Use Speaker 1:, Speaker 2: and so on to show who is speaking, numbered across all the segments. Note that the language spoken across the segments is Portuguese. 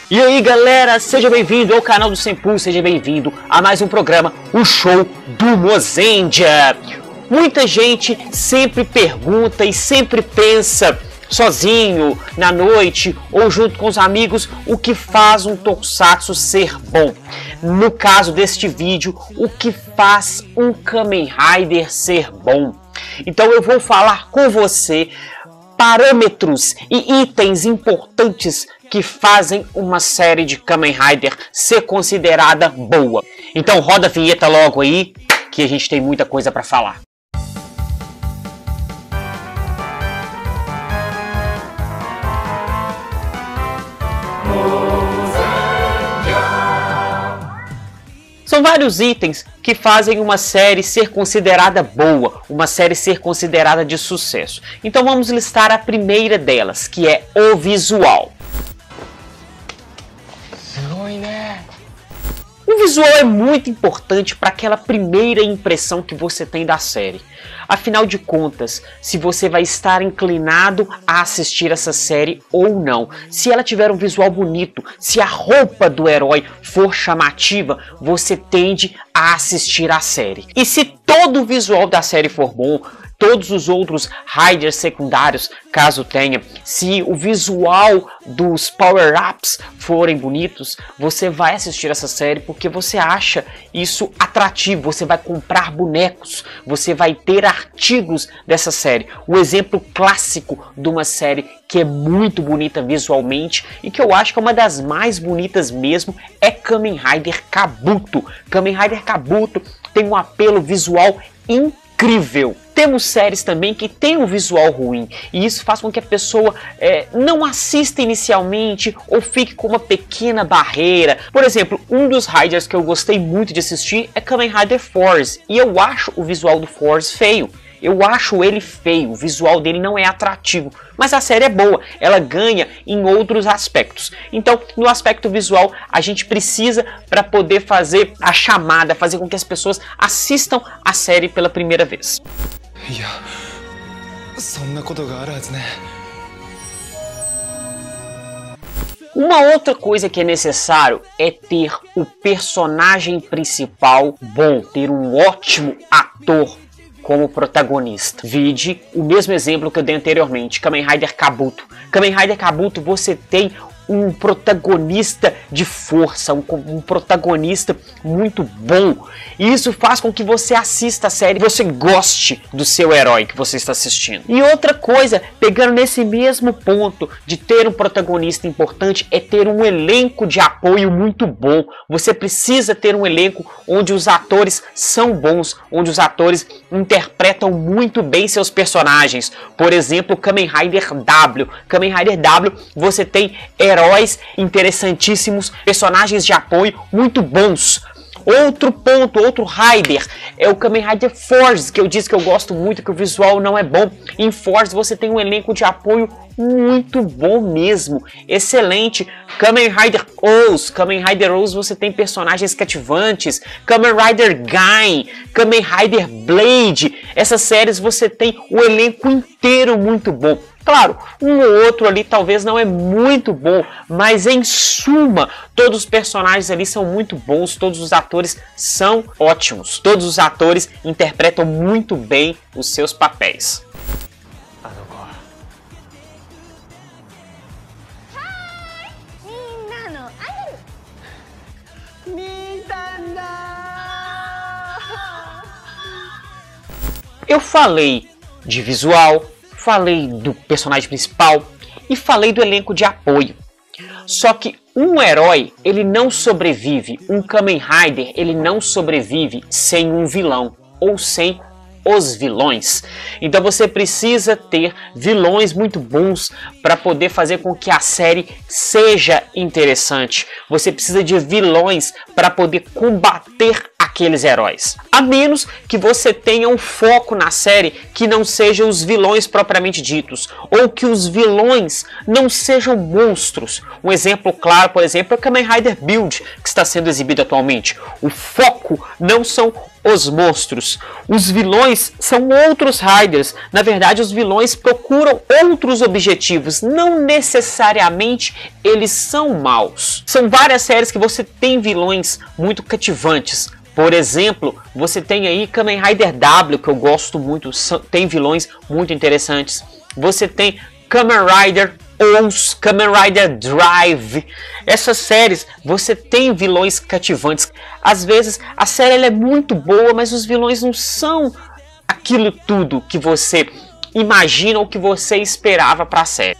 Speaker 1: E aí galera, seja bem-vindo ao canal do Senpu, seja bem-vindo a mais um programa, o Show do Mozendia. Muita gente sempre pergunta e sempre pensa, sozinho, na noite ou junto com os amigos, o que faz um Tokusatsu ser bom. No caso deste vídeo, o que faz um Kamen Rider ser bom. Então eu vou falar com você parâmetros e itens importantes que fazem uma série de Kamen Rider ser considerada boa. Então roda a vinheta logo aí, que a gente tem muita coisa para falar. São vários itens que fazem uma série ser considerada boa, uma série ser considerada de sucesso. Então vamos listar a primeira delas, que é o visual. O visual é muito importante para aquela primeira impressão que você tem da série. Afinal de contas, se você vai estar inclinado a assistir essa série ou não. Se ela tiver um visual bonito, se a roupa do herói for chamativa, você tende a assistir a série. E se todo o visual da série for bom, todos os outros Riders secundários, caso tenha, se o visual dos power-ups forem bonitos, você vai assistir essa série porque você acha isso atrativo, você vai comprar bonecos, você vai ter artigos dessa série. O exemplo clássico de uma série que é muito bonita visualmente e que eu acho que é uma das mais bonitas mesmo é Kamen Rider Kabuto. Kamen Rider Kabuto tem um apelo visual incrível. Temos séries também que têm um visual ruim e isso faz com que a pessoa não assista inicialmente ou fique com uma pequena barreira. Por exemplo, um dos Riders que eu gostei muito de assistir é Kamen Rider Force e eu acho o visual do Force feio. Eu acho ele feio, o visual dele não é atrativo, mas a série é boa, ela ganha em outros aspectos. Então, no aspecto visual, a gente precisa para poder fazer a chamada, fazer com que as pessoas assistam a série pela primeira vez. Uma outra coisa que é necessário é ter o personagem principal bom, ter um ótimo ator como protagonista. Vide o mesmo exemplo que eu dei anteriormente, Kamen Rider Kabuto. Kamen Rider Kabuto você tem um protagonista de força, um protagonista muito bom. E isso faz com que você assista a série e você goste do seu herói que você está assistindo. E outra coisa, pegando nesse mesmo ponto de ter um protagonista importante, é ter um elenco de apoio muito bom. Você precisa ter um elenco onde os atores são bons, onde os atores interpretam muito bem seus personagens. Por exemplo, Kamen Rider W. Kamen Rider W, você tem heróis interessantíssimos, personagens de apoio muito bons. Outro ponto, outro Rider é o Kamen Rider Force, que eu disse que eu gosto muito, que o visual não é bom. Em Force você tem um elenco de apoio muito bom mesmo, excelente. Kamen Rider Oz, Kamen Rider Oz você tem personagens cativantes. Kamen Rider Gain, Kamen Rider Blade, essas séries você tem o elenco inteiro muito bom. Claro, um ou outro ali talvez não é muito bom, mas em suma, todos os personagens ali são muito bons, todos os atores são ótimos. Todos os atores interpretam muito bem os seus papéis. Eu falei de visual, falei do personagem principal e falei do elenco de apoio. Só que um herói, ele não sobrevive, um Kamen Rider, ele não sobrevive sem um vilão ou sem os vilões. Então você precisa ter vilões muito bons para poder fazer com que a série seja interessante. Você precisa de vilões para poder combater aqueles heróis. A menos que você tenha um foco na série que não sejam os vilões propriamente ditos, ou que os vilões não sejam monstros. Um exemplo claro, por exemplo, é o Kamen Rider Build, que está sendo exibido atualmente. O foco não são os monstros. Os vilões são outros Riders. Na verdade, os vilões procuram outros objetivos. Não necessariamente eles são maus. São várias séries que você tem vilões muito cativantes. Por exemplo, você tem aí Kamen Rider W, que eu gosto muito, tem vilões muito interessantes. Você tem Kamen Rider Ous, Kamen Rider Drive. Essas séries, você tem vilões cativantes. Às vezes, a série ela é muito boa, mas os vilões não são aquilo tudo que você imagina ou que você esperava para a série.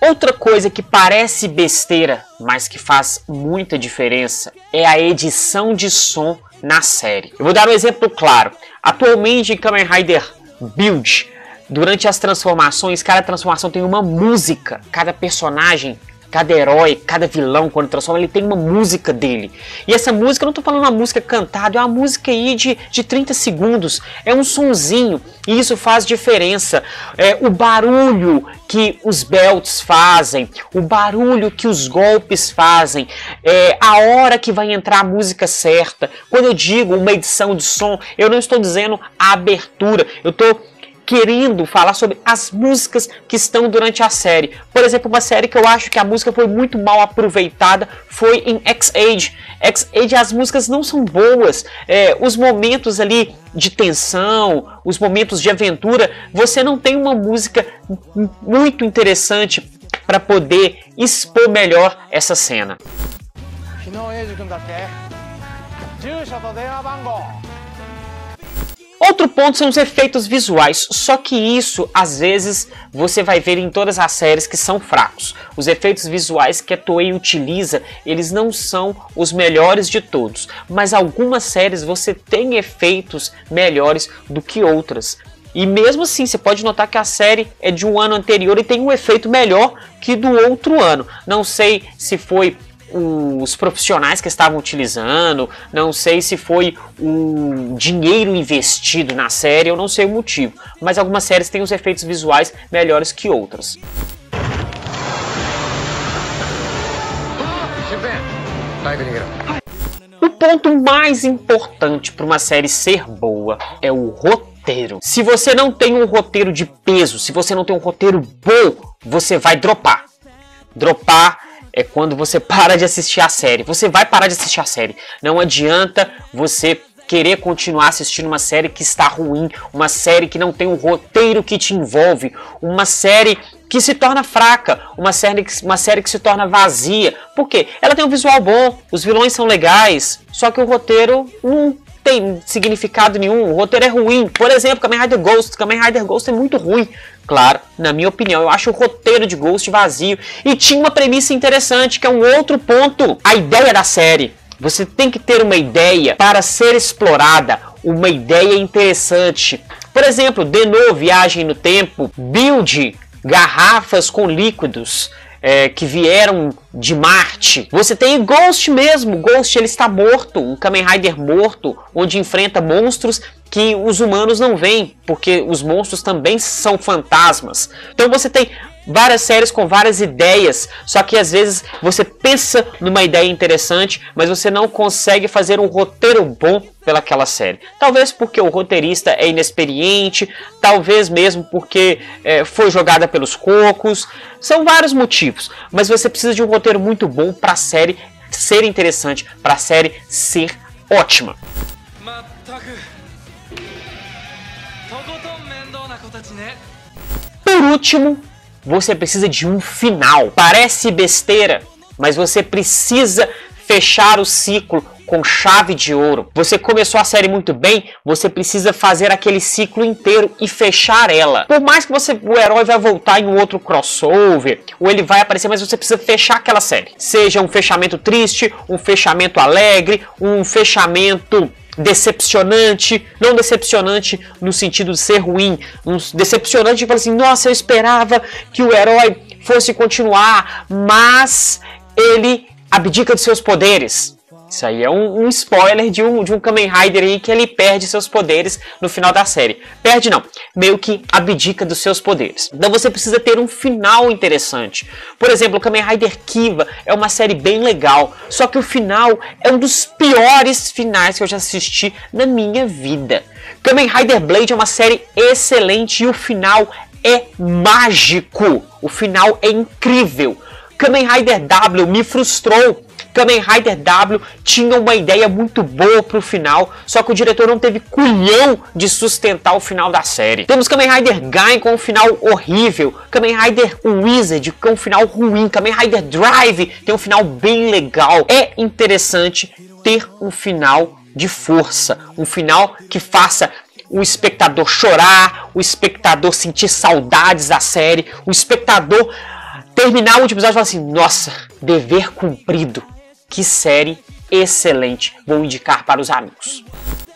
Speaker 1: Outra coisa que parece besteira, mas que faz muita diferença, é a edição de som na série. Eu vou dar um exemplo claro. Atualmente em Kamen Rider Build, durante as transformações, cada transformação tem uma música. Cada personagem, cada herói, cada vilão, quando transforma, ele tem uma música dele. E essa música, eu não estou falando uma música cantada, é uma música aí de 30 segundos. É um sonzinho, e isso faz diferença. O barulho que os belts fazem, o barulho que os golpes fazem, a hora que vai entrar a música certa. Quando eu digo uma edição de som, eu não estou dizendo a abertura, eu estou querendo falar sobre as músicas que estão durante a série. Por exemplo, uma série que eu acho que a música foi muito mal aproveitada foi em X-Age. X-Age, as músicas não são boas. Os momentos ali de tensão, os momentos de aventura, você não tem uma música muito interessante para poder expor melhor essa cena. Outro ponto são os efeitos visuais, só que isso, às vezes, você vai ver em todas as séries que são fracos. Os efeitos visuais que a Toei utiliza, eles não são os melhores de todos, mas algumas séries você tem efeitos melhores do que outras. E mesmo assim, você pode notar que a série é de um ano anterior e tem um efeito melhor que do outro ano. Não sei se foi os profissionais que estavam utilizando, não sei se foi o dinheiro investido na série, eu não sei o motivo, mas algumas séries têm os efeitos visuais melhores que outras. O ponto mais importante para uma série ser boa é o roteiro. Se você não tem um roteiro de peso, se você não tem um roteiro bom, você vai dropar. Dropar é quando você para de assistir a série. Você vai parar de assistir a série. Não adianta você querer continuar assistindo uma série que está ruim, uma série que não tem um roteiro que te envolve, uma série que se torna fraca, uma série que se torna vazia. Por quê? Ela tem um visual bom, os vilões são legais, só que o roteiro não tem significado nenhum, o roteiro é ruim. Por exemplo, Kamen Rider Ghost. Kamen Rider Ghost é muito ruim. Claro, na minha opinião, eu acho o roteiro de Ghost vazio. E tinha uma premissa interessante, que é um outro ponto. A ideia da série. Você tem que ter uma ideia para ser explorada, uma ideia interessante. Por exemplo, Denô, Viagem no Tempo, Build, garrafas com líquidos que vieram de Marte. Você tem Ghost mesmo. Ghost, ele está morto, um Kamen Rider morto, onde enfrenta monstros que os humanos não veem, porque os monstros também são fantasmas. Então você tem várias séries com várias ideias, só que às vezes você pensa numa ideia interessante, mas você não consegue fazer um roteiro bom pelaquela série. Talvez porque o roteirista é inexperiente, talvez mesmo porque foi jogada pelos cocos. São vários motivos, mas você precisa de um roteiro muito bom para a série ser interessante, para a série ser ótima. Por último, você precisa de um final. Parece besteira, mas você precisa fechar o ciclo com chave de ouro. Você começou a série muito bem, você precisa fazer aquele ciclo inteiro e fechar ela. Por mais que o herói vai voltar em um outro crossover, ou ele vai aparecer, mas você precisa fechar aquela série. Seja um fechamento triste, um fechamento alegre, um fechamento decepcionante, não decepcionante no sentido de ser ruim, um decepcionante de falar assim, nossa, eu esperava que o herói fosse continuar, mas ele abdica de seus poderes. Isso aí é um spoiler de um Kamen Rider aí que ele perde seus poderes no final da série. Perde não, meio que abdica dos seus poderes. Então você precisa ter um final interessante. Por exemplo, o Kamen Rider Kiva é uma série bem legal, só que o final é um dos piores finais que eu já assisti na minha vida. Kamen Rider Blade é uma série excelente e o final é mágico. O final é incrível. Kamen Rider W me frustrou. Kamen Rider W tinha uma ideia muito boa pro final, só que o diretor não teve culhão de sustentar o final da série. Temos Kamen Rider Gain com um final horrível, Kamen Rider Wizard com um final ruim, Kamen Rider Drive tem um final bem legal. É interessante ter um final de força, um final que faça o espectador chorar, o espectador sentir saudades da série, o espectador terminar o último episódio e falar assim, nossa, dever cumprido. Que série excelente, vou indicar para os amigos.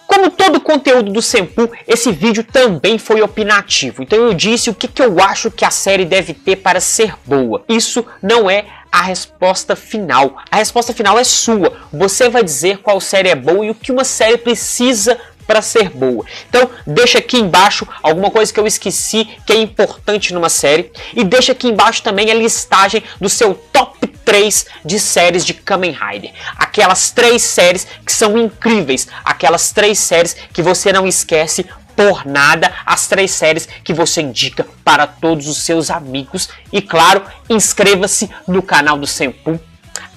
Speaker 1: Como todo o conteúdo do Senpu, esse vídeo também foi opinativo. Então eu disse o que eu acho que a série deve ter para ser boa. Isso não é a resposta final. A resposta final é sua. Você vai dizer qual série é boa e o que uma série precisa para ser boa. Então deixa aqui embaixo alguma coisa que eu esqueci que é importante numa série. E deixa aqui embaixo também a listagem do seu top 3 de séries de Kamen Rider. Aquelas 3 séries que são incríveis. Aquelas 3 séries que você não esquece por nada. As 3 séries que você indica para todos os seus amigos. E claro, inscreva-se no canal do Senpu.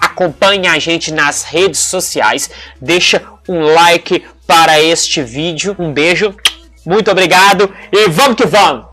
Speaker 1: Acompanhe a gente nas redes sociais. Deixa um like para este vídeo. Um beijo. Muito obrigado. E vamos que vamos!